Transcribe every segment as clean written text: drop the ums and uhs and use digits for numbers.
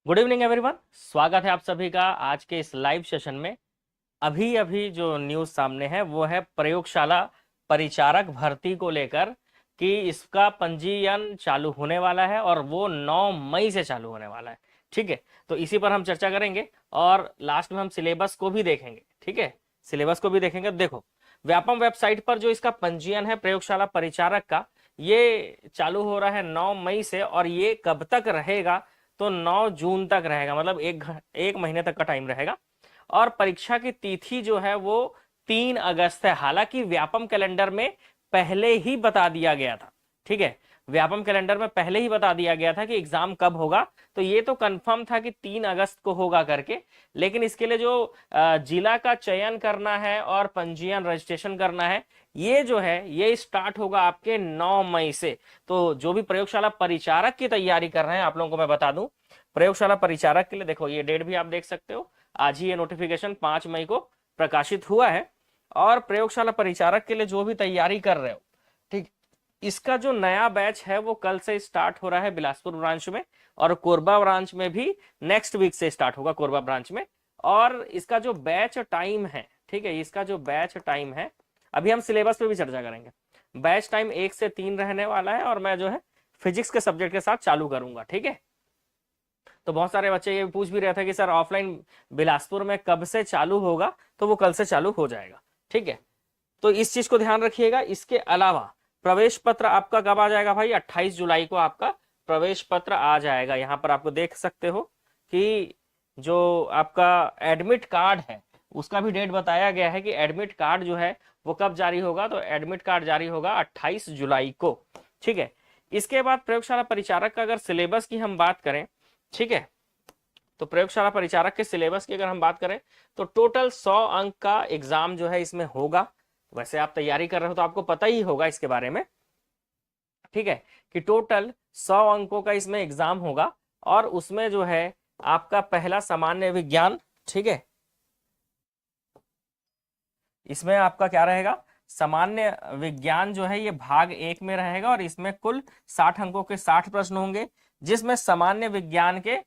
Good evening everyone. स्वागत है आप सभी का आज के इस लाइव सेशन में। अभी अभी जो न्यूज़ सामने है वो है प्रयोगशाला परिचारक भर्ती को लेकर कि इसका पंजीयन चालू होने वाला है और वो 9 मई से चालू होने वाला है। ठीक है, तो इसी पर हम चर्चा करेंगे और लास्ट में हम सिलेबस को भी देखेंगे। ठीक है, सिलेबस को भी देखेंगे। देखो, व्यापम वेबसाइट पर जो इसका पंजीयन है प्रयोगशाला परिचारक का, ये चालू हो रहा है 9 मई से और ये कब तक रहेगा? तो 9 जून तक रहेगा, मतलब एक महीने तक का टाइम रहेगा। और परीक्षा की तिथि जो है वो 3 अगस्त है। हालांकि व्यापम कैलेंडर में पहले ही बता दिया गया था। ठीक है, व्यापम कैलेंडर में पहले ही बता दिया गया था कि एग्जाम कब होगा, तो ये तो कंफर्म था कि 3 अगस्त को होगा करके। लेकिन इसके लिए जो जिला का चयन करना है और पंजीयन रजिस्ट्रेशन करना है, ये जो है ये स्टार्ट होगा आपके 9 मई से। तो जो भी प्रयोगशाला परिचारक की तैयारी कर रहे हैं, आप लोगों को मैं बता दूं, प्रयोगशाला परिचारक के लिए देखो ये डेट भी आप देख सकते हो। आज ही ये नोटिफिकेशन 5 मई को प्रकाशित हुआ है। और प्रयोगशाला परिचारक के लिए जो भी तैयारी कर रहे हो, ठीक, इसका जो नया बैच है वो कल से स्टार्ट हो रहा है बिलासपुर ब्रांच में, और कोरबा ब्रांच में भी नेक्स्ट वीक से स्टार्ट होगा, कोरबा ब्रांच में। और इसका जो बैच टाइम है, ठीक है, इसका जो बैच टाइम है, अभी हम सिलेबस पे भी चर्चा करेंगे। बैच टाइम 1 से 3 रहने वाला है और मैं जो है फिजिक्स के सब्जेक्ट के साथ चालू करूंगा। ठीक है, तो बहुत सारे बच्चे ये पूछ भी रहे थे कि सर ऑफलाइन बिलासपुर में कब से चालू होगा, तो वो कल से चालू हो जाएगा। ठीक है, तो इस चीज को ध्यान रखिएगा। इसके अलावा प्रवेश पत्र आपका कब आ जाएगा भाई? 28 जुलाई को आपका प्रवेश पत्र आ जाएगा। यहां पर आपको देख सकते हो कि जो आपका एडमिट कार्ड है उसका भी डेट बताया गया है कि एडमिट कार्ड जो है वो कब जारी होगा। तो एडमिट कार्ड जारी होगा 28 जुलाई को। ठीक है, इसके बाद प्रयोगशाला परिचारक का अगर सिलेबस की हम बात करें, ठीक है, तो प्रयोगशाला परिचारक के सिलेबस की अगर हम बात करें तो टोटल 100 अंक का एग्जाम जो है इसमें होगा। वैसे आप तैयारी कर रहे हो तो आपको पता ही होगा इसके बारे में, ठीक है, कि टोटल 100 अंकों का इसमें एग्जाम होगा। और उसमें जो है आपका पहला सामान्य विज्ञान, ठीक है, इसमें आपका क्या रहेगा? सामान्य विज्ञान जो है ये भाग 1 में रहेगा और इसमें कुल 60 अंकों के 60 प्रश्न होंगे, जिसमें सामान्य विज्ञान के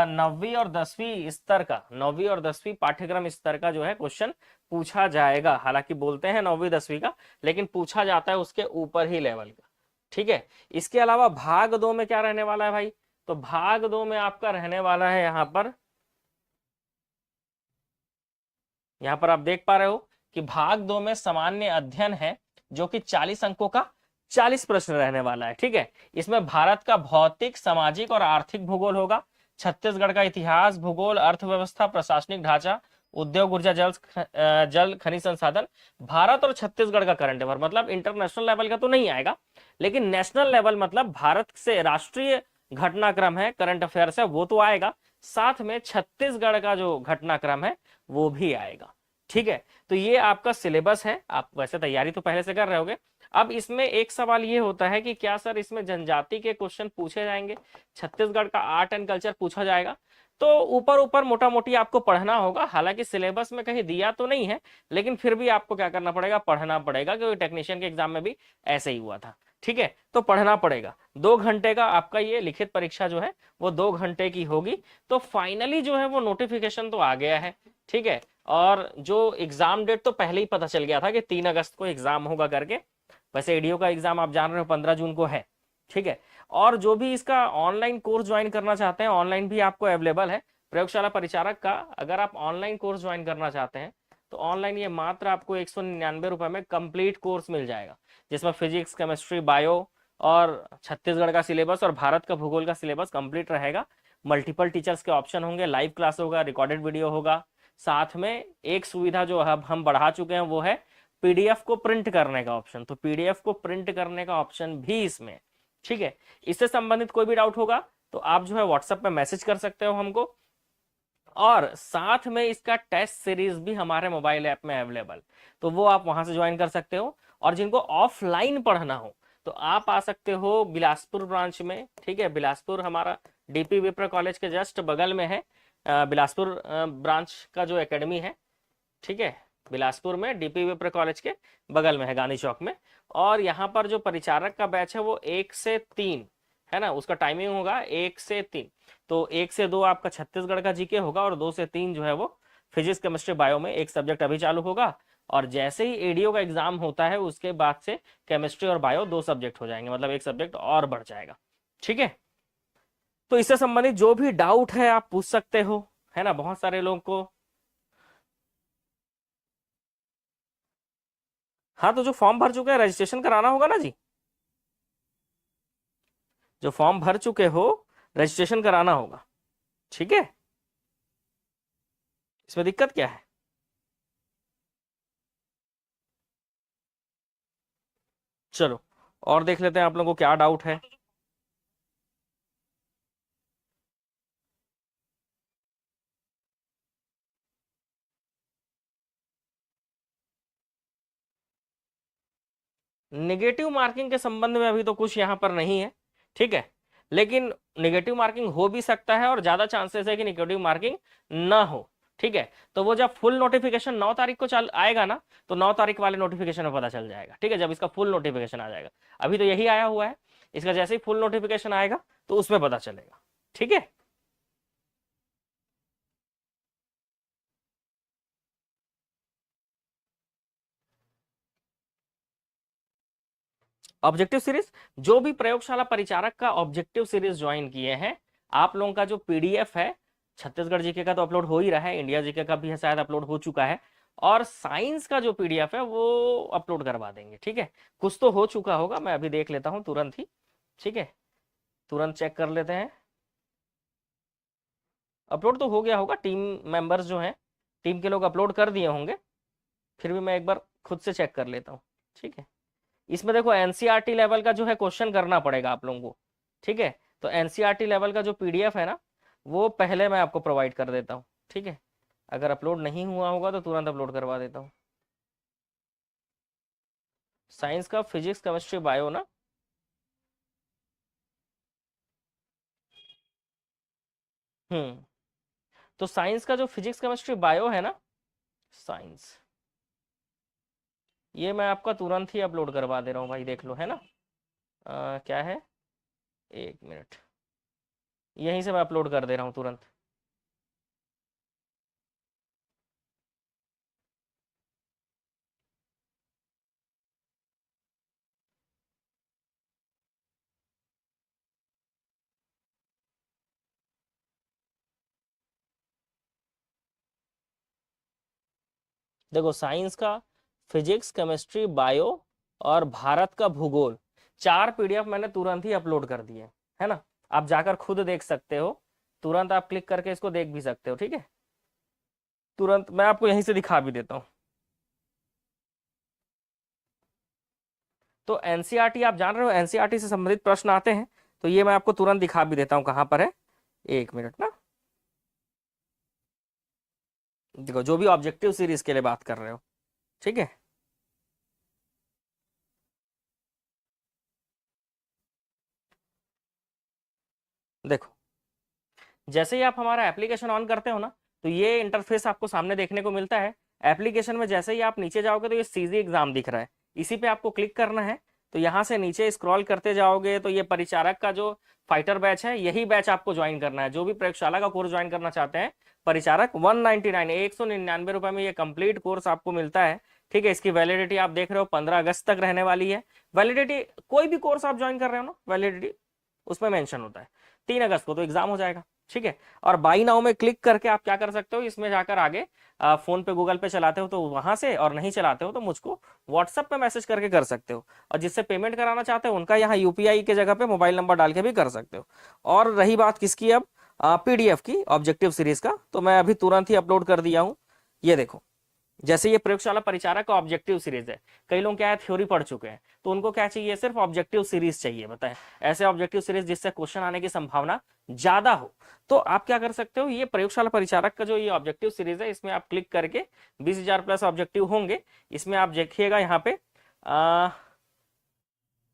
9वीं और 10वीं स्तर का, 9वीं और 10वीं पाठ्यक्रम स्तर का जो है क्वेश्चन पूछा जाएगा। हालांकि बोलते हैं 9वीं 10वीं का, लेकिन पूछा जाता है उसके ऊपर ही लेवल का। ठीक है, इसके अलावा भाग 2 में क्या रहने वाला है भाई? तो भाग 2 में आपका रहने वाला है यहां पर आप देख पा रहे हो कि भाग 2 में सामान्य अध्ययन है, जो कि 40 अंकों का 40 प्रश्न रहने वाला है। ठीक है, इसमें भारत का भौतिक, सामाजिक और आर्थिक भूगोल होगा, छत्तीसगढ़ का इतिहास, भूगोल, अर्थव्यवस्था, प्रशासनिक ढांचा, उद्योग, ऊर्जा, जल खनिज संसाधन, भारत और छत्तीसगढ़ का करंट अफेयर। मतलब इंटरनेशनल लेवल का तो नहीं आएगा, लेकिन नेशनल लेवल मतलब भारत से राष्ट्रीय घटनाक्रम है, करंट अफेयर्स है, वो तो आएगा। साथ में छत्तीसगढ़ का जो घटनाक्रम है वो भी आएगा। ठीक है, तो ये आपका सिलेबस है। आप वैसे तैयारी तो पहले से कर रहे होगे। अब इसमें एक सवाल ये होता है कि क्या सर इसमें जनजाति के क्वेश्चन पूछे जाएंगे, छत्तीसगढ़ का आर्ट एंड कल्चर पूछा जाएगा? तो ऊपर ऊपर मोटा मोटी आपको पढ़ना होगा। हालांकि सिलेबस में कहीं दिया तो नहीं है, लेकिन फिर भी आपको क्या करना पड़ेगा? पढ़ना पड़ेगा, क्योंकि टेक्नीशियन के एग्जाम में भी ऐसे ही हुआ था। ठीक है, तो पढ़ना पड़ेगा। 2 घंटे का आपका ये लिखित परीक्षा जो है वो 2 घंटे की होगी। तो फाइनली जो है वो नोटिफिकेशन तो आ गया है। ठीक है, और जो एग्जाम डेट तो पहले ही पता चल गया था कि 3 अगस्त को एग्जाम होगा करके। वैसे एडीओ का एग्जाम आप जान रहे हो 15 जून को है। ठीक है, और जो भी इसका ऑनलाइन कोर्स ज्वाइन करना चाहते हैं, ऑनलाइन भी आपको अवेलेबल है प्रयोगशाला परिचारक का। अगर आप ऑनलाइन कोर्स ज्वाइन करना चाहते हैं तो ऑनलाइन ये मात्र आपको 199 रुपए में कंप्लीट कोर्स मिल जाएगा, जिसमें फिजिक्स, केमिस्ट्री, बायो और छत्तीसगढ़ का सिलेबस और भारत का भूगोल का सिलेबस कंप्लीट रहेगा। मल्टीपल टीचर्स के ऑप्शन होंगे, लाइव क्लास होगा, रिकॉर्डेड वीडियो होगा। साथ में एक सुविधा जो अब हम बढ़ा चुके हैं वो है पीडीएफ को प्रिंट करने का ऑप्शन। तो पीडीएफ को प्रिंट करने का ऑप्शन भी इसमें। ठीक है, इससे संबंधित कोई भी डाउट होगा तो आप जो है व्हाट्सएप पे मैसेज कर सकते हो हमको। और साथ में इसका टेस्ट सीरीज भी हमारे मोबाइल ऐप में अवेलेबल, तो वो आप वहां से ज्वाइन कर सकते हो। और जिनको ऑफलाइन पढ़ना हो तो आप आ सकते हो बिलासपुर ब्रांच में। ठीक है, बिलासपुर हमारा डीपी विप्र कॉलेज के जस्ट बगल में है। बिलासपुर ब्रांच का जो एकेडमी है, ठीक है, बिलासपुर में डीपी विप्र कॉलेज के बगल में है, गांधी चौक में। और यहाँ पर जो परिचारक का बैच है वो 1 से 3 है ना, उसका टाइमिंग होगा 1 से 3। तो 1 से 2 आपका छत्तीसगढ़ का जीके होगा और 2 से 3 जो है वो फिजिक्स केमिस्ट्री बायो में एक सब्जेक्ट अभी चालू होगा। और जैसे ही एडीओ का एग्जाम होता है उसके बाद से केमिस्ट्री और बायो 2 सब्जेक्ट हो जाएंगे, मतलब एक सब्जेक्ट और बढ़ जाएगा। ठीक है, तो इससे संबंधित जो भी डाउट है आप पूछ सकते हो, है ना, बहुत सारे लोगों को। हाँ, तो जो फॉर्म भर चुके हैं रजिस्ट्रेशन कराना होगा ना जी, जो फॉर्म भर चुके हो रजिस्ट्रेशन कराना होगा। ठीक है, इसमें दिक्कत क्या है? चलो और देख लेते हैं आप लोगों को क्या डाउट है। नेगेटिव मार्किंग के संबंध में अभी तो कुछ यहां पर नहीं है। ठीक है, लेकिन नेगेटिव मार्किंग हो भी सकता है और ज्यादा चांसेस है कि नेगेटिव मार्किंग ना हो। ठीक है, तो वो जब फुल नोटिफिकेशन 9 तारीख को चल आएगा ना, तो 9 तारीख वाले नोटिफिकेशन में पता चल जाएगा। ठीक है, जब इसका फुल नोटिफिकेशन आ जाएगा, अभी तो यही आया हुआ है, इसका जैसे ही फुल नोटिफिकेशन आएगा तो उसमें पता चलेगा। ठीक है, ऑब्जेक्टिव सीरीज, जो भी प्रयोगशाला परिचारक का ऑब्जेक्टिव सीरीज ज्वाइन किए हैं, आप लोगों का जो पीडीएफ है, छत्तीसगढ़ जीके का तो अपलोड हो ही रहा है, इंडिया जीके का भी है, शायद अपलोड हो चुका है, और साइंस का जो पीडीएफ है वो अपलोड करवा देंगे। ठीक है, कुछ तो हो चुका होगा, मैं अभी देख लेता हूं तुरंत ही। ठीक है, तुरंत चेक कर लेते हैं। अपलोड तो हो गया होगा, टीम मेंबर्स जो हैं, टीम के लोग अपलोड कर दिए होंगे, फिर भी मैं एक बार खुद से चेक कर लेता हूँ। ठीक है, इसमें देखो एनसीईआरटी लेवल का जो है क्वेश्चन करना पड़ेगा आप लोगों को। ठीक है, तो एनसीईआरटी लेवल का जो पीडीएफ है ना, वो पहले मैं आपको प्रोवाइड कर देता हूँ। ठीक है, अगर अपलोड नहीं हुआ होगा तो तुरंत अपलोड करवा देता हूँ। साइंस का फिजिक्स केमिस्ट्री बायो ना, हम्म, तो साइंस का जो फिजिक्स केमिस्ट्री बायो है ना, साइंस, ये मैं आपका तुरंत ही अपलोड करवा दे रहा हूँ भाई, देख लो, है ना। क्या है, 1 मिनट, यहीं से मैं अपलोड कर दे रहा हूँ तुरंत। देखो साइंस का फिजिक्स केमिस्ट्री बायो और भारत का भूगोल, 4 पीडीएफ मैंने तुरंत ही अपलोड कर दिए, है ना। आप जाकर खुद देख सकते हो, तुरंत आप क्लिक करके इसको देख भी सकते हो। ठीक है, तुरंत मैं आपको यहीं से दिखा भी देता हूँ। तो एनसीईआरटी आप जान रहे हो, एनसीईआरटी से संबंधित प्रश्न आते हैं, तो ये मैं आपको तुरंत दिखा भी देता हूँ कहाँ पर है। 1 मिनट ना, देखो जो भी ऑब्जेक्टिव सीरीज के लिए बात कर रहे हो। ठीक है, देखो जैसे ही आप हमारा एप्लीकेशन ऑन करते हो ना, तो ये इंटरफेस आपको सामने देखने को मिलता है। एप्लीकेशन में जैसे ही आप नीचे जाओगे तो ये सीजी एग्जाम दिख रहा है, इसी पे आपको क्लिक करना है। तो यहाँ से नीचे स्क्रॉल करते जाओगे तो ये परिचारक का जो फाइटर बैच है, यही बैच आपको ज्वाइन करना है। जो भी प्रयोगशाला का कोर्स ज्वाइन करना चाहते हैं, परिचारक 199 199 रुपए में ये कंप्लीट कोर्स आपको मिलता है। ठीक है, इसकी वैलिडिटी आप देख रहे हो 15 अगस्त तक रहने वाली है। वैलिडिटी, कोई भी कोर्स आप ज्वाइन कर रहे हो ना, वैलिडिटी उसमें मेंशन होता है। 3 अगस्त को तो एग्जाम हो जाएगा। ठीक है, और बाई नाउ में क्लिक करके आप क्या कर सकते हो, इसमें जाकर आगे फोन पे गूगल पे चलाते हो तो वहां से, और नहीं चलाते हो तो मुझको व्हाट्सएप पे मैसेज करके कर सकते हो। और जिससे पेमेंट कराना चाहते हो उनका यहाँ यूपीआई के जगह पे मोबाइल नंबर डाल के भी कर सकते हो। और रही बात किसकी, अब पीडीएफ की ऑब्जेक्टिव सीरीज का, तो मैं अभी तुरंत ही अपलोड कर दिया हूँ। ये देखो, जैसे ये प्रयोगशाला परिचारक का ऑब्जेक्टिव सीरीज है, कई लोग क्या है थ्योरी पढ़ चुके हैं, तो उनको क्या चाहिए, सिर्फ ऑब्जेक्टिव सीरीज चाहिए, बताएं, ऐसे ऑब्जेक्टिव सीरीज जिससे क्वेश्चन आने की संभावना ज्यादा हो। तो आप क्या कर सकते हो, ये प्रयोगशाला परिचारक का जो ये ऑब्जेक्टिव सीरीज है, इसमें आप क्लिक करके 20,000 प्लस ऑब्जेक्टिव होंगे, इसमें आप देखिएगा यहाँ पे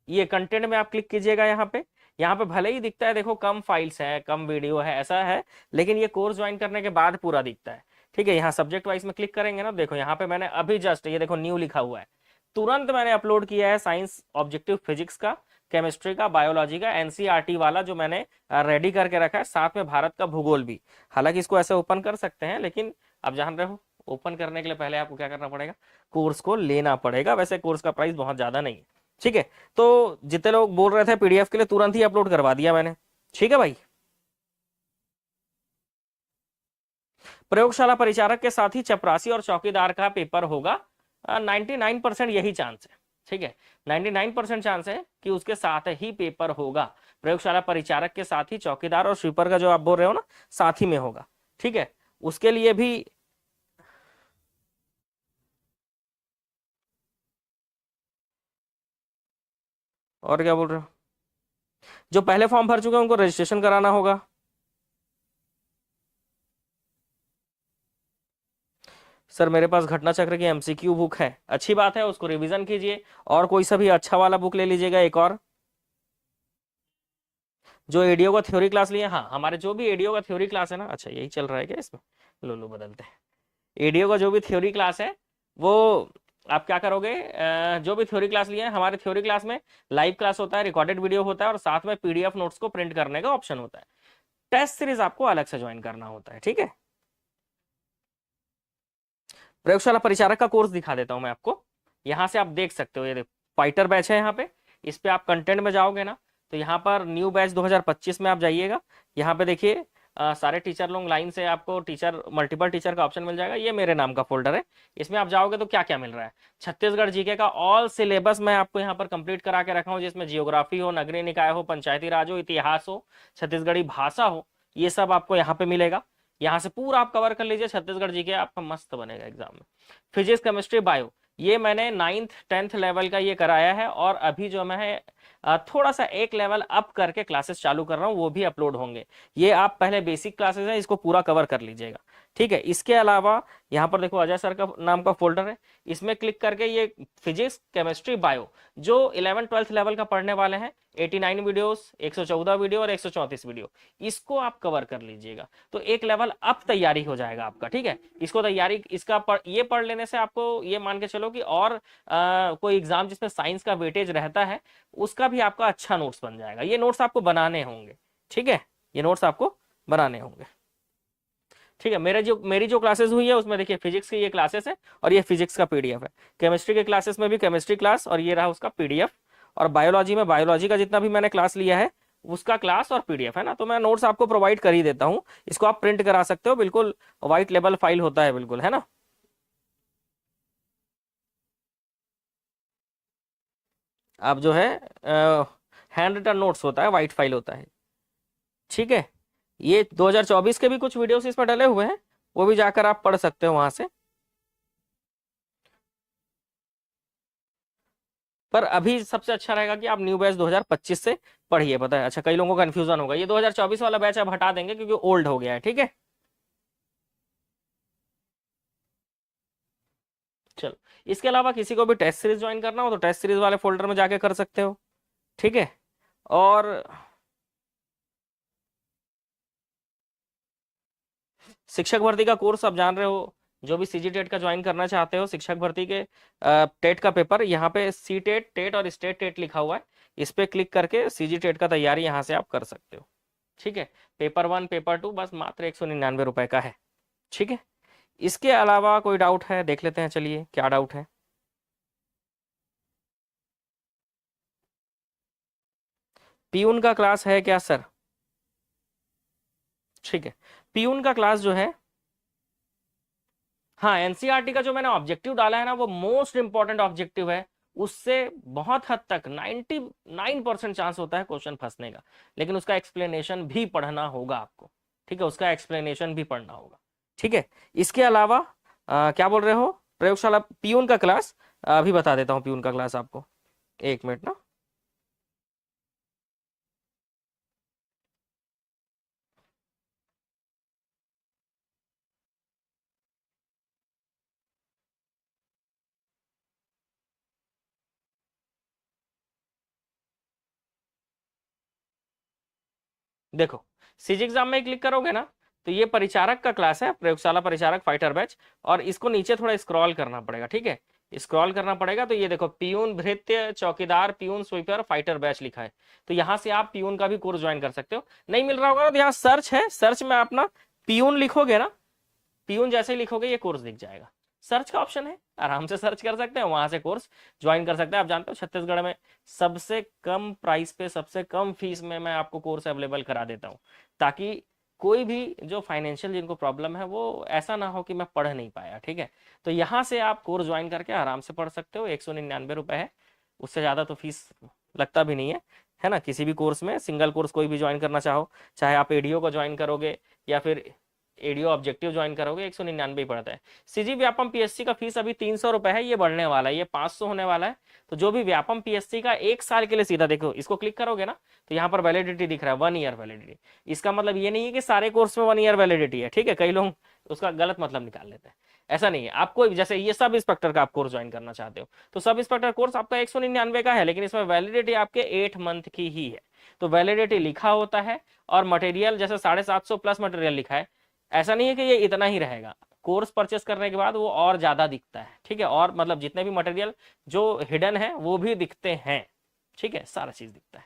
ये कंटेंट में आप क्लिक कीजिएगा। यहाँ पे भले ही दिखता है, देखो कम फाइल्स है, कम वीडियो है, ऐसा है, लेकिन ये कोर्स ज्वाइन करने के बाद पूरा दिखता है। ठीक है, यहाँ सब्जेक्ट वाइज में क्लिक करेंगे ना, देखो यहाँ पे मैंने अभी जस्ट ये देखो न्यू लिखा हुआ है, तुरंत मैंने अपलोड किया है साइंस ऑब्जेक्टिव फिजिक्स का केमिस्ट्री का, बायोलॉजी का, एनसीईआरटी वाला जो मैंने रेडी करके रखा है, साथ में भारत का भूगोल भी। हालांकि इसको ऐसे ओपन कर सकते हैं, लेकिन आप जान रहे हो ओपन करने के लिए पहले आपको क्या करना पड़ेगा, कोर्स को लेना पड़ेगा। वैसे कोर्स का प्राइस बहुत ज्यादा नहीं है, ठीक है। तो जितने लोग बोल रहे थे पीडीएफ के लिए, तुरंत ही अपलोड करवा दिया मैंने, ठीक है भाई। प्रयोगशाला परिचारक के साथ ही चपरासी और चौकीदार का पेपर होगा। 99% यही चांस है, ठीक है। 99% चांस है कि उसके साथ ही पेपर होगा। प्रयोगशाला परिचारक के साथ ही चौकीदार और स्वीपर का जो आप बोल रहे हो ना, साथ ही में होगा, ठीक है। उसके लिए भी और क्या बोल रहे हो, जो पहले फॉर्म भर चुके हैं उनको रजिस्ट्रेशन कराना होगा। सर मेरे पास घटना चक्र की एमसीक्यू बुक है, अच्छी बात है, उसको रिवीजन कीजिए और कोई सा भी अच्छा वाला बुक ले लीजिएगा एक और। जो एडीओ का थ्योरी क्लास लिए, हाँ हमारे जो भी एडीओ का थ्योरी क्लास है ना, अच्छा यही चल रहा है क्या इसमें, लो लो बदलते हैं। एडीओ का जो भी थ्योरी क्लास है वो आप क्या करोगे, जो भी थ्योरी क्लास लिए हैं, हमारे थ्योरी क्लास में लाइव क्लास होता है, रिकॉर्डेड वीडियो होता है और साथ में पीडीएफ नोट्स को प्रिंट करने का ऑप्शन होता है। टेस्ट सीरीज आपको अलग से ज्वाइन करना होता है, ठीक है। प्रयोगशाला परिचारक का कोर्स दिखा देता हूं मैं आपको, यहां से आप देख सकते हो, ये देखो फाइटर बैच है यहाँ पे। इस पे आप कंटेंट में जाओगे ना, तो यहाँ पर न्यू बैच 2025 में आप जाइएगा। यहाँ पे देखिए सारे टीचर लोग लाइन से, आपको टीचर मल्टीपल टीचर का ऑप्शन मिल जाएगा। ये मेरे नाम का फोल्डर है, इसमें आप जाओगे तो क्या क्या मिल रहा है, छत्तीसगढ़ जीके का ऑल सिलेबस मैं आपको यहाँ पर कंप्लीट करा के रखा हूँ, जिसमें जियोग्राफी हो, नगरीय निकाय हो, पंचायती राज हो, इतिहास हो, छत्तीसगढ़ी भाषा हो, ये सब आपको यहाँ पे मिलेगा। यहाँ से पूरा आप कवर कर लीजिए, छत्तीसगढ़ जीके आपका मस्त बनेगा एग्जाम में। फिजिक्स, केमिस्ट्री, बायो, ये मैंने 9th 10th लेवल का ये कराया है, और अभी जो मैं थोड़ा सा एक लेवल अप करके क्लासेस चालू कर रहा हूँ, वो भी अपलोड होंगे। ये आप पहले बेसिक क्लासेस है, इसको पूरा कवर कर लीजिएगा, ठीक है। इसके अलावा यहाँ पर देखो अजय सर का नाम का फोल्डर है, इसमें क्लिक करके ये फिजिक्स, केमिस्ट्री, बायो जो 11th 12th लेवल का पढ़ने वाले हैं, 89 वीडियोस, 114 वीडियो और 134 वीडियो, इसको आप कवर कर लीजिएगा, तो एक लेवल अप तैयारी हो जाएगा आपका, ठीक है। इसको तैयारी इसका ये पढ़ लेने से आपको ये मान के चलो कि और कोई एग्जाम जिसमें साइंस का वेटेज रहता है, उसका भी आपका अच्छा नोट्स बन जाएगा। ये नोट्स आपको बनाने होंगे, ठीक है, ये नोट्स आपको बनाने होंगे, ठीक है। मेरी जो क्लासेस हुई है उसमें देखिए फिजिक्स की ये क्लासेस है और ये फिजिक्स का पीडीएफ है। केमिस्ट्री के क्लासेस में भी केमिस्ट्री क्लास और ये रहा उसका पीडीएफ, और बायोलॉजी में बायोलॉजी का जितना भी मैंने क्लास लिया है उसका क्लास और पीडीएफ है ना, तो मैं नोट्स आपको प्रोवाइड कर ही देता हूँ। इसको आप प्रिंट करा सकते हो, बिल्कुल व्हाइट लेबल फाइल होता है, बिल्कुल है ना। आप जो है हैंड रिटन नोट्स होता है, व्हाइट फाइल होता है, ठीक है। ये 2024 के भी कुछ वीडियोस इसमें डले हुए हैं, वो भी जाकर आप पढ़ सकते हो वहां से। पर अभी सबसे अच्छा रहेगा कि आप न्यू बैच 2025 से पढ़िए, पता है। अच्छा कई लोगों को कंफ्यूजन होगा, ये 2024 वाला बैच अब हटा देंगे क्योंकि ओल्ड हो गया है, ठीक है। चलो, इसके अलावा किसी को भी टेस्ट सीरीज ज्वाइन करना हो तो टेस्ट सीरीज वाले फोल्डर में जाके कर सकते हो, ठीक है। और शिक्षक भर्ती का कोर्स आप जान रहे हो, जो भी सीजी टेट का ज्वाइन करना चाहते हो, शिक्षक भर्ती के टेट का पेपर, यहाँ पे सी टेट, टेट और स्टेट टेट लिखा हुआ है, इस पे क्लिक करके सीजी टेट का तैयारी यहाँ से आप कर सकते हो, ठीक है। पेपर 1 पेपर 2 बस मात्र 199 रुपए का है, ठीक है। इसके अलावा कोई डाउट है, देख लेते हैं, चलिए क्या डाउट है। पीयून का क्लास है क्या सर, ठीक है। पीयून का क्लास जो है, हाँ एनसीईआरटी का जो मैंने ऑब्जेक्टिव डाला है ना, वो मोस्ट इंपॉर्टेंट ऑब्जेक्टिव है। उससे बहुत हद तक 99% चांस होता है क्वेश्चन फंसने का, लेकिन उसका एक्सप्लेनेशन भी पढ़ना होगा आपको, ठीक है, उसका एक्सप्लेनेशन भी पढ़ना होगा, ठीक है। इसके अलावा क्या बोल रहे हो, प्रयोगशाला पीयून का क्लास अभी बता देता हूँ, पीयून का क्लास आपको, एक मिनट ना। देखो सीजी एग्जाम में क्लिक करोगे ना, तो ये परिचारक का क्लास है, प्रयोगशाला परिचारक फाइटर बैच, और इसको नीचे थोड़ा स्क्रॉल करना पड़ेगा, ठीक है। स्क्रॉल करना पड़ेगा तो ये देखो पियून भृत्य चौकीदार पियून स्वीपर फाइटर बैच लिखा है, तो यहाँ से आप पियून का भी कोर्स ज्वाइन कर सकते हो। नहीं मिल रहा होगा तो यहाँ सर्च है, सर्च में अपना पियून लिखोगे ना, पियून जैसे ही लिखोगे ये कोर्स दिख जाएगा, सर्च का ऑप्शन है, आराम से सर्च कर सकते हैं, वहां से कोर्स ज्वाइन कर सकते हैं। आप जानते हो छत्तीसगढ़ में सबसे कम प्राइस पे सबसे कम फीस में मैं आपको कोर्स अवेलेबल करा देता हूँ, ताकि कोई भी जो फाइनेंशियल जिनको प्रॉब्लम है वो ऐसा ना हो कि मैं पढ़ नहीं पाया। ठीक है, तो यहाँ से आप कोर्स ज्वाइन करके आराम से पढ़ सकते हो। 199 रुपये है, उससे ज़्यादा तो फीस लगता भी नहीं है ना। किसी भी कोर्स में सिंगल कोर्स कोई भी ज्वाइन करना चाहो, चाहे आप एडीओ को ज्वाइन करोगे या फिर एडीओ ऑब्जेक्टिव ज्वाइन करोगे, 199 ही पड़ता है। सीजी व्यापम पीएससी का फीस अभी 300 रुपये है, ये बढ़ने वाला है, ये 500 होने वाला है। तो जो भी व्यापम पीएससी का 1 साल के लिए, सीधा देखो इसको क्लिक करोगे ना तो यहाँ पर वैलिडिटी दिख रहा है 1 ईयर वैलिडिटी। इसका मतलब ये नहीं है कि सारे कोर्स में 1 ईयर वैलिडिटी है, ठीक है, कई लोग उसका गलत मतलब निकाल लेते हैं, ऐसा नहीं है। आप कोई जैसे ये सब इंस्पेक्टर का आप कोर्स ज्वाइन करना चाहते हो तो सब इंस्पेक्टर कोर्स आपका 199 का है, लेकिन इसमें वैलिडिटी आपके 8 मंथ की ही है। तो वैलिडिटी लिखा होता है और मटेरियल जैसे 750 प्लस मटेरियल लिखा है, ऐसा नहीं है कि ये इतना ही रहेगा, कोर्स परचेस करने के बाद वो और ज्यादा दिखता है। ठीक है, और मतलब जितने भी मटेरियल जो हिडन है वो भी दिखते हैं। ठीक है, सारा चीज दिखता है।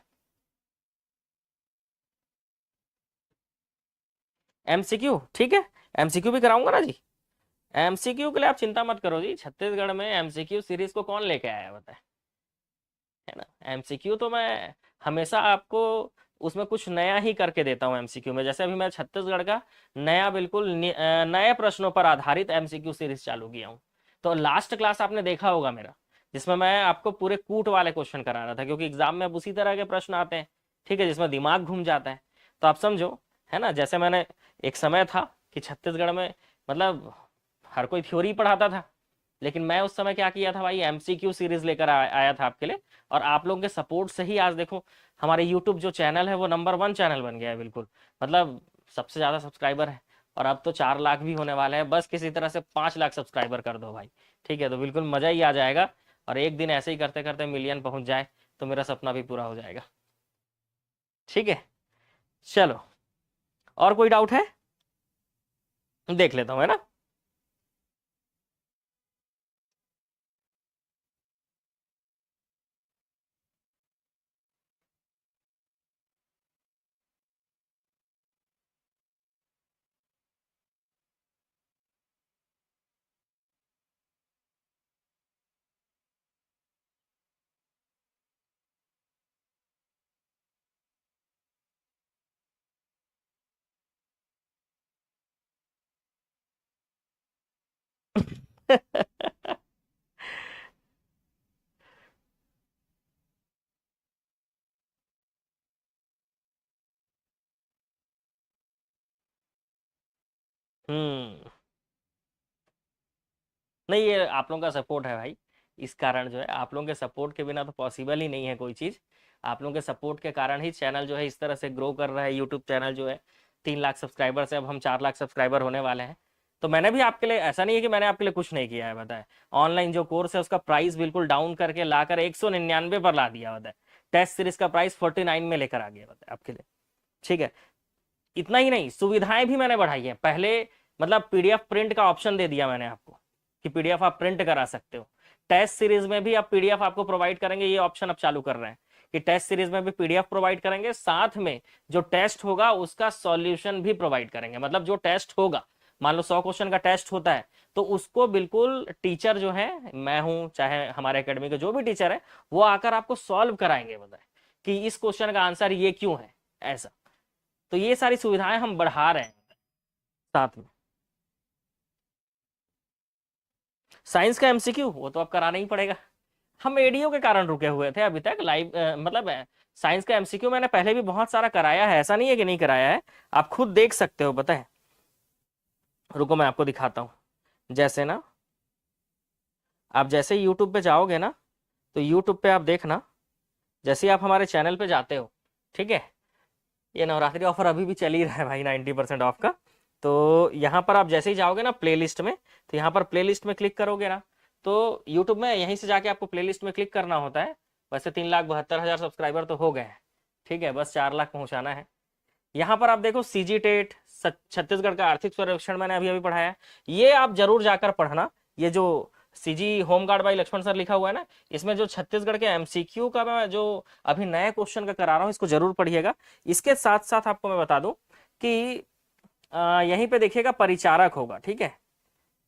एमसीक्यू, ठीक है, एमसीक्यू भी कराऊंगा ना जी। एमसीक्यू के लिए आप चिंता मत करो जी, छत्तीसगढ़ में एमसीक्यू सीरीज को कौन लेके आया बताए, है ना। एमसीक्यू तो मैं हमेशा आपको उसमें कुछ नया ही करके देता हूँ एमसीक्यू में। जैसे अभी मैं छत्तीसगढ़ का नया बिल्कुल नए प्रश्नों पर आधारित एमसीक्यू सीरीज चालू किया हूँ। तो लास्ट क्लास आपने देखा होगा मेरा, जिसमें मैं आपको पूरे कूट वाले क्वेश्चन करा रहा था, क्योंकि एग्जाम में अब उसी तरह के प्रश्न आते हैं, ठीक है, जिसमें दिमाग घूम जाता है। तो आप समझो, है ना, जैसे मैंने एक समय था कि छत्तीसगढ़ में मतलब हर कोई थ्योरी पढ़ाता था, लेकिन मैं उस समय क्या किया था भाई, एमसीक्यू सीरीज लेकर आया था आपके लिए। और आप लोगों के सपोर्ट से ही आज देखो हमारे यूट्यूब जो चैनल है वो नंबर 1 चैनल बन गया है, बिल्कुल मतलब सबसे ज्यादा सब्सक्राइबर है। और अब तो 4 लाख भी होने वाले हैं, बस किसी तरह से 5 लाख सब्सक्राइबर कर दो भाई, ठीक है, तो बिल्कुल मजा ही आ जाएगा। और एक दिन ऐसे ही करते करते मिलियन पहुंच जाए तो मेरा सपना भी पूरा हो जाएगा। ठीक है, चलो, और कोई डाउट है, देख लेता हूँ, है ना। हम्म, नहीं ये आप लोगों का सपोर्ट है भाई, इस कारण जो है आप लोगों के सपोर्ट के बिना तो पॉसिबल ही नहीं है कोई चीज़। आप लोगों के सपोर्ट के कारण ही चैनल जो है इस तरह से ग्रो कर रहा है। यूट्यूब चैनल जो है 3 लाख सब्सक्राइबर से अब हम 4 लाख सब्सक्राइबर होने वाले हैं। तो मैंने भी आपके लिए, ऐसा नहीं है कि मैंने आपके लिए कुछ नहीं किया है, बताए ऑनलाइन जो कोर्स है उसका प्राइस बिल्कुल डाउन करके लाकर 199 पर ला दिया, बताए टेस्ट सीरीज का प्राइस 49 में लेकर आ गया, बताए आपके लिए। ठीक है, इतना ही नहीं, सुविधाएं भी मैंने बढ़ाई है। पहले मतलब पीडीएफ प्रिंट का ऑप्शन दे दिया मैंने आपको कि पीडीएफ आप प्रिंट करा सकते हो। टेस्ट सीरीज में भी आप पीडीएफ आपको प्रोवाइड करेंगे, ये ऑप्शन अब चालू कर रहे हैं कि टेस्ट सीरीज में भी पीडीएफ प्रोवाइड करेंगे, साथ में जो टेस्ट होगा उसका सॉल्यूशन भी प्रोवाइड करेंगे। मतलब जो टेस्ट होगा, मान लो 100 क्वेश्चन का टेस्ट होता है, तो उसको बिल्कुल टीचर जो है, मैं हूं चाहे हमारे एकेडमी के जो भी टीचर है, वो आकर आपको सॉल्व कराएंगे, बताए कि इस क्वेश्चन का आंसर ये क्यों है, ऐसा। तो ये सारी सुविधाएं हम बढ़ा रहे हैं साथ में। साइंस का एमसीक्यू वो तो अब कराना ही पड़ेगा, हम एडीओ के कारण रुके हुए थे अभी तक लाइव, मतलब साइंस का एमसीक्यू मैंने पहले भी बहुत सारा कराया है, ऐसा नहीं है कि नहीं कराया है। आप खुद देख सकते हो, पता है, रुको मैं आपको दिखाता हूँ। जैसे ना, आप जैसे यूट्यूब पे जाओगे ना, तो यूट्यूब पे आप देखना, जैसे ही आप हमारे चैनल पे जाते हो, ठीक है, ये नवरात्रि ऑफर अभी भी चल ही रहा है भाई, 90% ऑफ का। तो यहाँ पर आप जैसे ही जाओगे ना प्लेलिस्ट में, तो यहाँ पर प्लेलिस्ट में क्लिक करोगे ना, तो यूट्यूब में यहीं से जाके आपको प्लेलिस्ट में क्लिक करना होता है। वैसे 3,72,000 सब्सक्राइबर तो हो गए हैं, ठीक है, बस 4 लाख पहुंचाना है। यहाँ पर आप देखो सीजी टेट, छत्तीसगढ़ का आर्थिक सर्वेक्षण मैंने अभी अभी पढ़ाया है, ये आप जरूर जाकर पढ़ना। ये जो CG home guard by Laxman sir लिखा हुआ है ना, इसमें जो छत्तीसगढ़ के एमसीक्यू का मैं जो अभी नए क्वेश्चन का करा रहा हूँ, इसको जरूर पढ़िएगा। इसके साथ साथ आपको मैं बता दूं कि यहीं पे देखिएगा परिचारक होगा, ठीक है,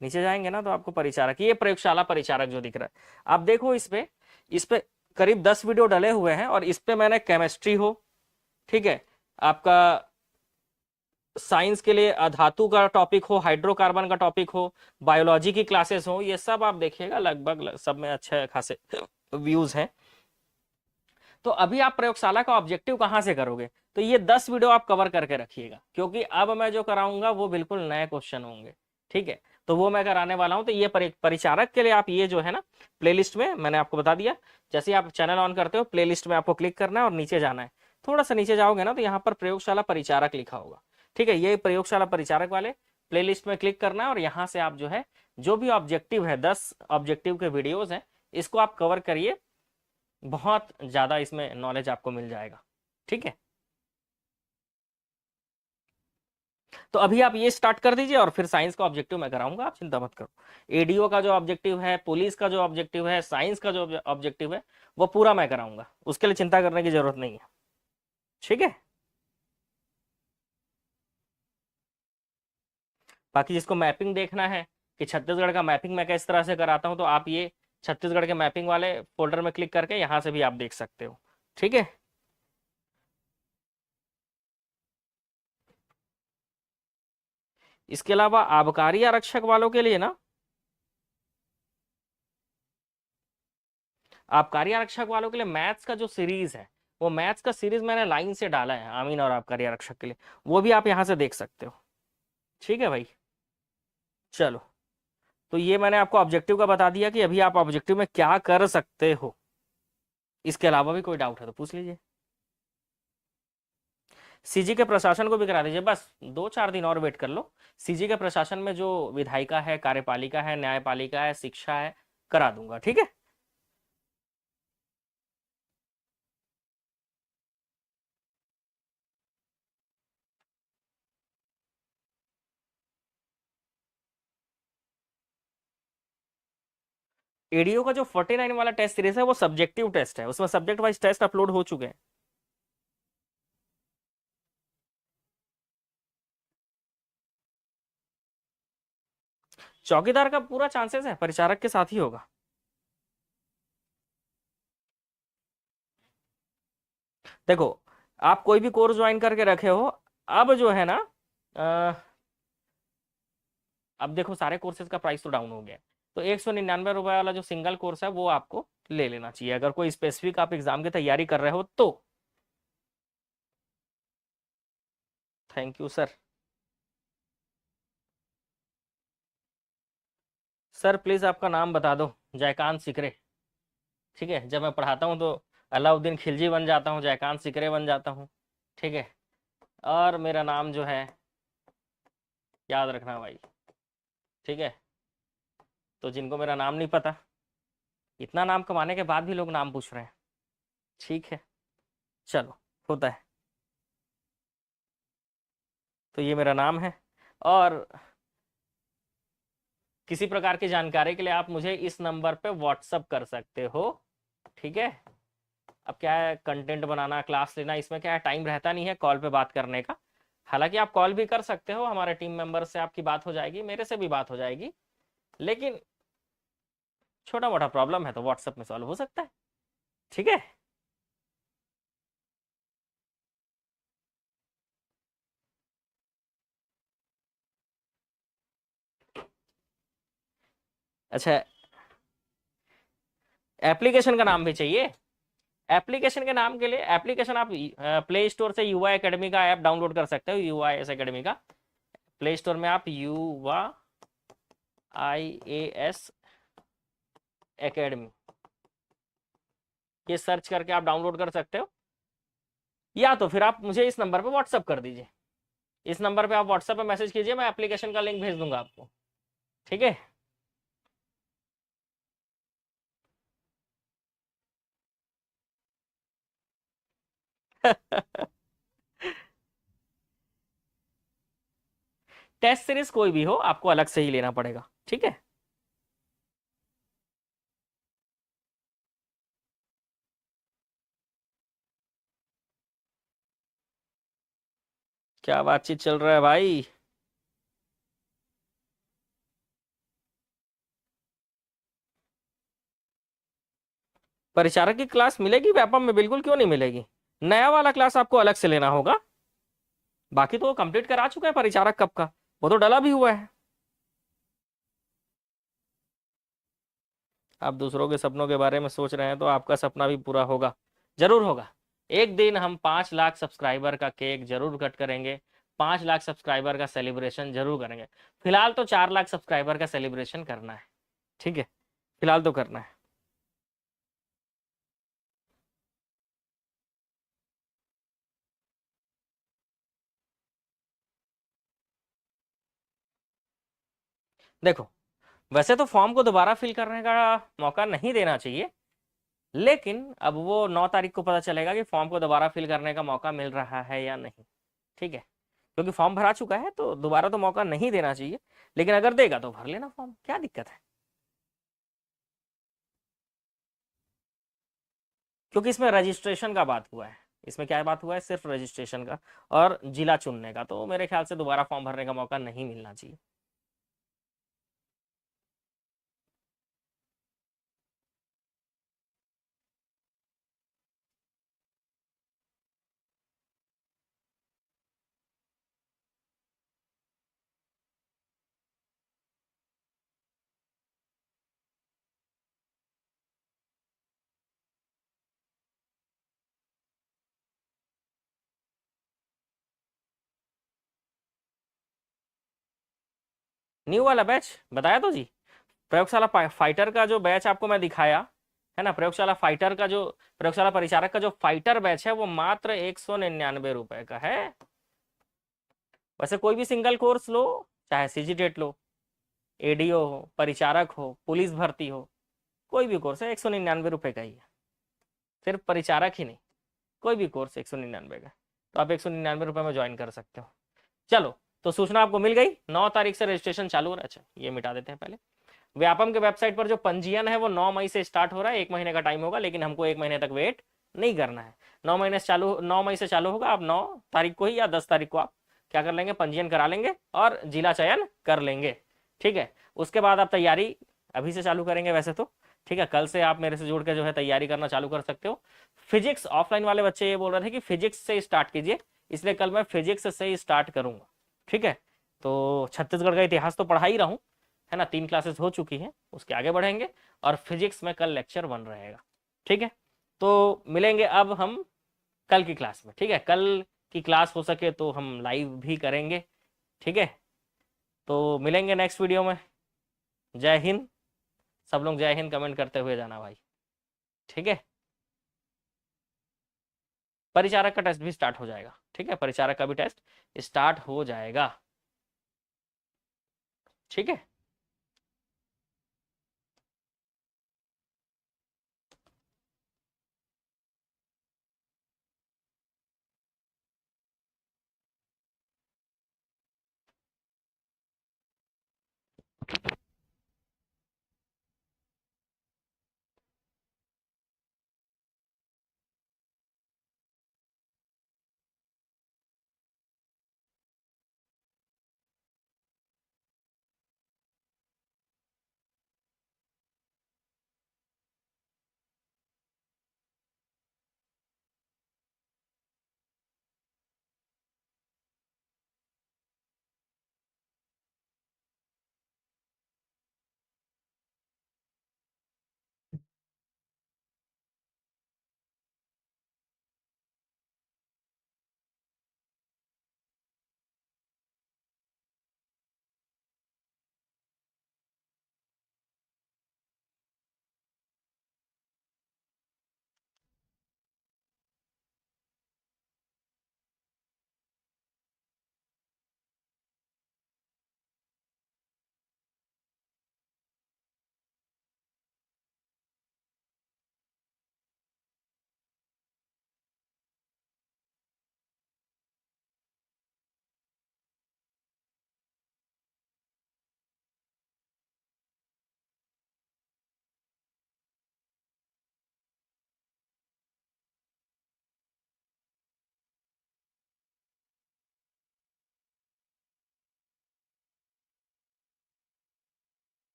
नीचे जाएंगे ना तो आपको परिचारक, ये प्रयोगशाला परिचारक जो दिख रहा है, आप देखो इस पे करीब 10 वीडियो डले हुए हैं, और इस पे मैंने केमिस्ट्री हो, ठीक है, आपका साइंस के लिए धातु का टॉपिक हो, हाइड्रोकार्बन का टॉपिक हो, बायोलॉजी की क्लासेस हो, ये सब आप देखिएगा, लगभग सब में अच्छे खासे व्यूज हैं। तो अभी आप प्रयोगशाला का ऑब्जेक्टिव कहां से करोगे, तो ये 10 वीडियो आप कवर करके रखिएगा, क्योंकि अब मैं जो कराऊंगा वो बिल्कुल नए क्वेश्चन होंगे, ठीक है, तो वो मैं कराने वाला हूं। तो ये परिचारक के लिए आप ये जो है ना प्लेलिस्ट में मैंने आपको बता दिया, जैसे आप चैनल ऑन करते हो प्लेलिस्ट में आपको क्लिक करना है और नीचे जाना है, थोड़ा सा नीचे जाओगे ना तो यहाँ पर प्रयोगशाला परिचारक लिखा होगा, ठीक है, ये प्रयोगशाला परिचारक वाले प्लेलिस्ट में क्लिक करना है, और यहाँ से आप जो है जो भी ऑब्जेक्टिव है 10 ऑब्जेक्टिव के वीडियोज हैं, इसको आप कवर करिए, बहुत ज्यादा इसमें नॉलेज आपको मिल जाएगा, ठीक है। तो अभी आप ये स्टार्ट कर दीजिए, और फिर साइंस का ऑब्जेक्टिव मैं कराऊंगा, आप चिंता मत करो। एडीओ का जो ऑब्जेक्टिव है, पुलिस का जो ऑब्जेक्टिव है, साइंस का जो ऑब्जेक्टिव है, वो पूरा मैं कराऊंगा, उसके लिए चिंता करने की जरूरत नहीं है, ठीक है। बाकी जिसको मैपिंग देखना है कि छत्तीसगढ़ का मैपिंग मैं किस तरह से कराता हूं, तो आप ये छत्तीसगढ़ के मैपिंग वाले फोल्डर में क्लिक करके यहां से भी आप देख सकते हो, ठीक है। इसके अलावा आबकारी आरक्षक वालों के लिए ना, आबकारी आरक्षक वालों के लिए मैथ्स का जो सीरीज है, वो मैथ्स का सीरीज मैंने लाइन से डाला है आमीन और आबकारी आरक्षक के लिए, वो भी आप यहां से देख सकते हो, ठीक है भाई। चलो, तो ये मैंने आपको ऑब्जेक्टिव का बता दिया कि अभी आप ऑब्जेक्टिव में क्या कर सकते हो। इसके अलावा भी कोई डाउट है तो पूछ लीजिए। सीजी के प्रशासन को भी करा दीजिए, बस 2-4 दिन और वेट कर लो। सीजी के प्रशासन में जो विधायिका है, कार्यपालिका है, न्यायपालिका है, शिक्षा है, करा दूंगा, ठीक है। एडीओ का जो 49 वाला टेस्ट सीरीज है वो सब्जेक्टिव टेस्ट है, उसमें सब्जेक्ट वाइज टेस्ट अपलोड हो चुके हैं। चौकीदार का पूरा चांसेस है परिचारक के साथ ही होगा। देखो, आप कोई भी कोर्स ज्वाइन करके रखे हो, अब जो है ना, अब देखो सारे कोर्सेज का प्राइस तो डाउन हो गया है, तो 199 रुपए वाला जो सिंगल कोर्स है वो आपको ले लेना चाहिए, अगर कोई स्पेसिफिक आप एग्जाम की तैयारी कर रहे हो तो। Thank you sir. Sir please आपका नाम बता दो, जयकांत सिकरे, ठीक है, जब मैं पढ़ाता हूँ तो अलाउद्दीन खिलजी बन जाता हूँ, जयकांत सिकरे बन जाता हूँ, ठीक है, और मेरा नाम जो है याद रखना भाई, ठीक है। तो जिनको मेरा नाम नहीं पता, इतना नाम कमाने के बाद भी लोग नाम पूछ रहे हैं, ठीक है, चलो, होता है। तो ये मेरा नाम है, और किसी प्रकार की जानकारी के लिए आप मुझे इस नंबर पे व्हाट्सअप कर सकते हो, ठीक है। अब क्या है, कंटेंट बनाना, क्लास लेना, इसमें क्या है, टाइम रहता नहीं है कॉल पे बात करने का। हालांकि आप कॉल भी कर सकते हो, हमारे टीम मेंबर से आपकी बात हो जाएगी, मेरे से भी बात हो जाएगी, लेकिन छोटा मोटा प्रॉब्लम है तो व्हाट्सएप में सॉल्व हो सकता है, ठीक है। अच्छा, एप्लीकेशन का नाम भी चाहिए। एप्लीकेशन के नाम के लिए एप्लीकेशन आप प्ले स्टोर से युवा एकेडमी का ऐप डाउनलोड कर सकते हो, युवा एस अकेडमी का। प्ले स्टोर में आप युवा IAS एकेडमी ये सर्च करके आप डाउनलोड कर सकते हो, या तो फिर आप मुझे इस नंबर पे व्हाट्सअप कर दीजिए, इस नंबर पे आप व्हाट्सएप पे मैसेज कीजिए, मैं एप्लीकेशन का लिंक भेज दूंगा आपको, ठीक है। टेस्ट सीरीज कोई भी हो आपको अलग से ही लेना पड़ेगा, ठीक है। क्या बातचीत चल रहा है भाई? परिचारक की क्लास मिलेगी व्यापम में? बिल्कुल, क्यों नहीं मिलेगी। नया वाला क्लास आपको अलग से लेना होगा। बाकी तो वो कंप्लीट करा चुका है परिचारक कब का, वो तो डला भी हुआ है। आप दूसरों के सपनों के बारे में सोच रहे हैं तो आपका सपना भी पूरा होगा, जरूर होगा। एक दिन हम 5 लाख सब्सक्राइबर का केक जरूर कट करेंगे, 5 लाख सब्सक्राइबर का सेलिब्रेशन जरूर करेंगे। फिलहाल तो 4 लाख सब्सक्राइबर का सेलिब्रेशन करना है, ठीक है, फिलहाल तो करना है। देखो, वैसे तो फॉर्म को दोबारा फिल करने का मौका नहीं देना चाहिए, लेकिन अब वो 9 तारीख को पता चलेगा कि फॉर्म को दोबारा फिल करने का मौका मिल रहा है या नहीं, ठीक है। क्योंकि फॉर्म भरा चुका है तो दोबारा तो मौका नहीं देना चाहिए, लेकिन अगर देगा तो भर लेना फॉर्म, क्या दिक्कत है। क्योंकि इसमें रजिस्ट्रेशन का बात हुआ है, इसमें क्या बात हुआ है, सिर्फ रजिस्ट्रेशन का और जिला चुनने का, तो मेरे ख्याल से दोबारा फॉर्म भरने का मौका नहीं मिलना चाहिए। न्यू वाला बैच बताया तो जी, प्रयोगशाला फाइटर का जो बैच आपको मैं दिखाया है ना, प्रयोगशाला फाइटर का जो, प्रयोगशाला परिचारक का जो फाइटर बैच है वो मात्र 199 रुपए का है। वैसे कोई भी सिंगल कोर्स लो, चाहे सीजीटेट लो, एडीओ हो, परिचारक हो, पुलिस भर्ती हो, कोई भी कोर्स है 199 रुपए का ही है। सिर्फ परिचारक ही नहीं, कोई भी कोर्स 199 का, तो आप 199 रुपए में ज्वाइन कर सकते हो। चलो, तो सूचना आपको मिल गई, 9 तारीख से रजिस्ट्रेशन चालू हो रहा है। अच्छा, ये मिटा देते हैं पहले। व्यापम के वेबसाइट पर जो पंजीयन है वो 9 मई से स्टार्ट हो रहा है, 1 महीने का टाइम होगा, लेकिन हमको 1 महीने तक वेट नहीं करना है। 9 मई से चालू होगा। आप 9 तारीख को ही या 10 तारीख को आप क्या कर लेंगे, पंजीयन करा लेंगे और जिला चयन कर लेंगे, ठीक है। उसके बाद आप तैयारी अभी से चालू करेंगे वैसे तो, ठीक है। कल से आप मेरे से जुड़ के जो है तैयारी करना चालू कर सकते हो। फिजिक्स ऑफलाइन वाले बच्चे ये बोल रहे थे कि फिजिक्स से स्टार्ट कीजिए, इसलिए कल मैं फिजिक्स से ही स्टार्ट करूंगा, ठीक है। तो छत्तीसगढ़ का इतिहास तो पढ़ा ही रहा हूँ, है ना, 3 क्लासेस हो चुकी हैं, उसके आगे बढ़ेंगे। और फिजिक्स में कल लेक्चर 1 रहेगा, ठीक है। तो मिलेंगे अब हम कल की क्लास में, ठीक है। कल की क्लास हो सके तो हम लाइव भी करेंगे, ठीक है। तो मिलेंगे नेक्स्ट वीडियो में। जय हिंद। सब लोग जय हिंद कमेंट करते हुए जाना भाई, ठीक है। परिचारक का टेस्ट भी स्टार्ट हो जाएगा, ठीक है, परिचारक का भी टेस्ट स्टार्ट हो जाएगा, ठीक है।